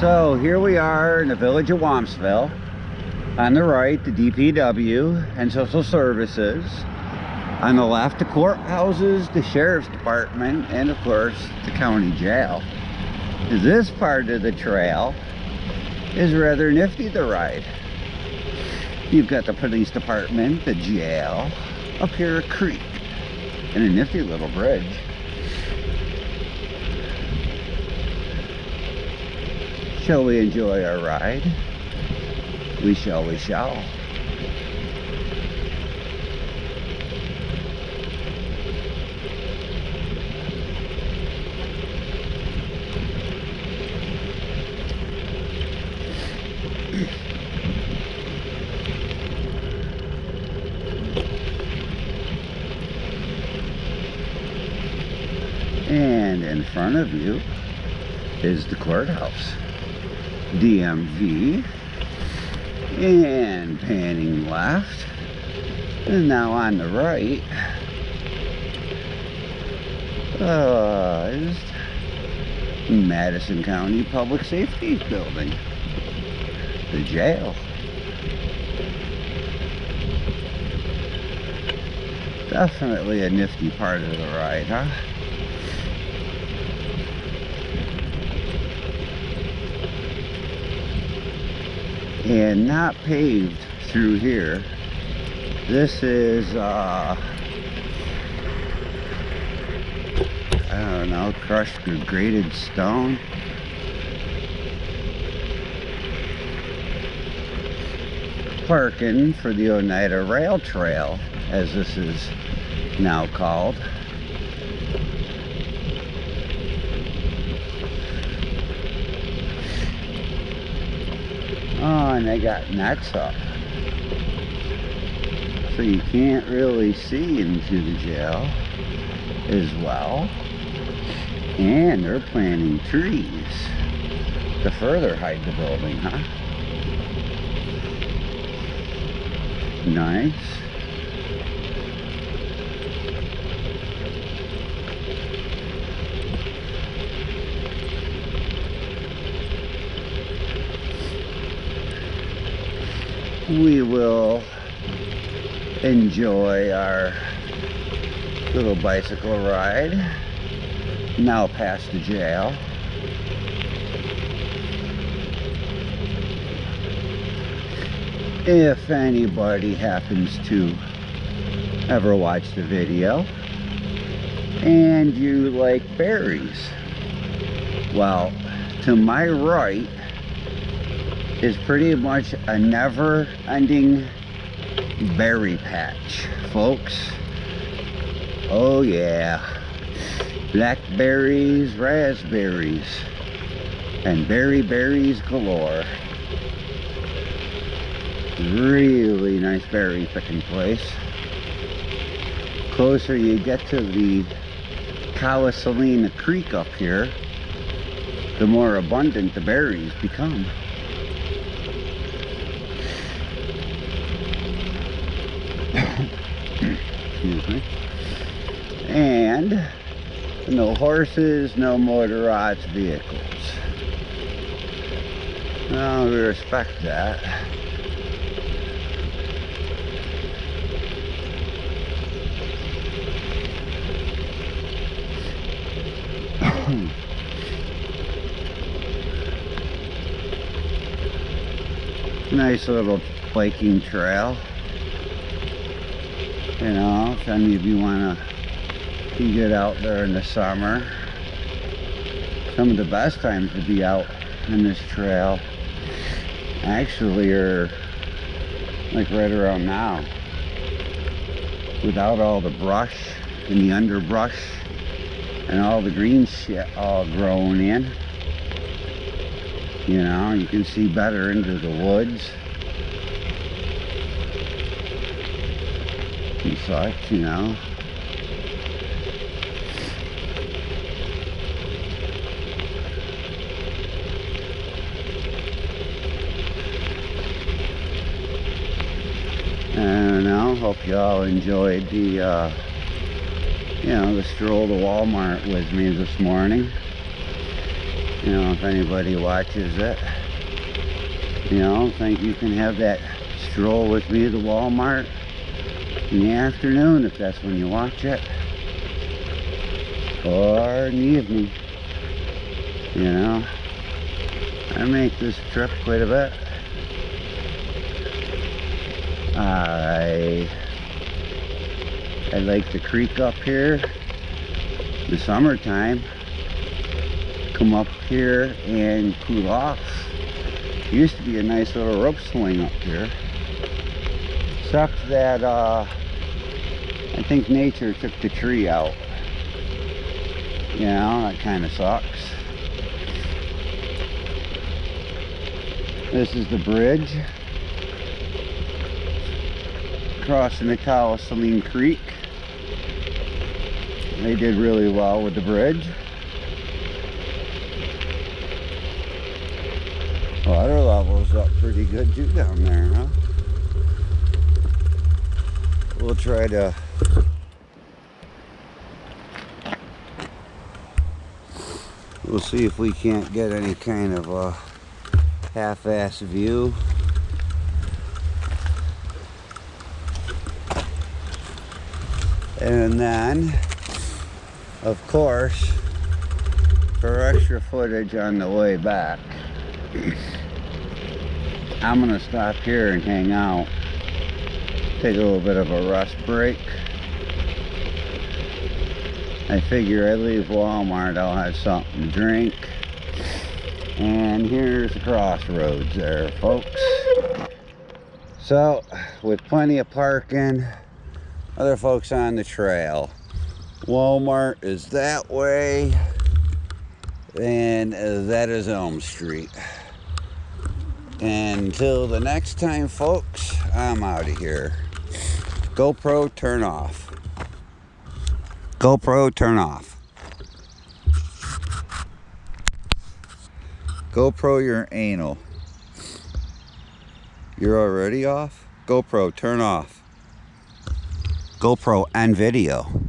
So here we are in the village of Wampsville. On the right, the DPW and social services. On the left, the courthouses, the sheriff's department, and of course, the county jail. This part of the trail is rather nifty to ride. You've got the police department, the jail, up here a creek, and a nifty little bridge. Shall we enjoy our ride? We shall, we shall. And in front of you is the courthouse, DMV, and panning left, and now on the right is Madison County Public Safety Building, the jail. Definitely a nifty part of the ride, huh? And not paved through here. This is I don't know, crushed or graded stone. Parking for the Oneida Rail Trail, as this is now called. Oh, and they got nets up, so you can't really see into the jail as well. And they're planting trees to further hide the building, huh? Nice. We will enjoy our little bicycle ride now past the jail. If anybody happens to ever watch the video and you like berries, well, to my right is pretty much a never-ending berry patch, folks. Oh yeah, blackberries, raspberries, and berries galore. Really nice berry picking place. Closer you get to the Calisalina Creek up here, the more abundant the berries become. Excuse me. And no horses, no motorized vehicles. Well, we respect that. Nice little biking trail. You know, if any of you want to get out there in the summer, some of the best times to be out in this trail actually are like right around now, without all the brush and the underbrush and all the green shit all grown in. You know, you can see better into the woods and such, you know. I don't know, hope y'all enjoyed the you know, the stroll to Walmart with me this morning. You know, if anybody watches it, you know, think you can have that stroll with me to Walmart in the afternoon, if that's when you watch it, or in the evening. You know, I make this trip quite a bit. I like the creek up here in the summertime. Come up here and cool off. It used to be a nice little rope swing up here. Sucks that I think nature took the tree out. You know, that kind of sucks. This is the bridge crossing the Saline Creek. They did really well with the bridge. Water level's up pretty good too down there, huh? We'll try to see if we can't get any kind of a half-ass view. And then, of course, for extra footage on the way back, I'm gonna stop here and hang out, take a little bit of a rest break. I figure I leave Walmart, I'll have something to drink. And here's the Crossroads there, folks. So, with plenty of parking, other folks on the trail. Walmart is that way, and that is Elm Street. And until the next time, folks, I'm out of here. GoPro, turn off. GoPro, turn off. GoPro, you're anal. You're already off? GoPro, turn off. GoPro and video.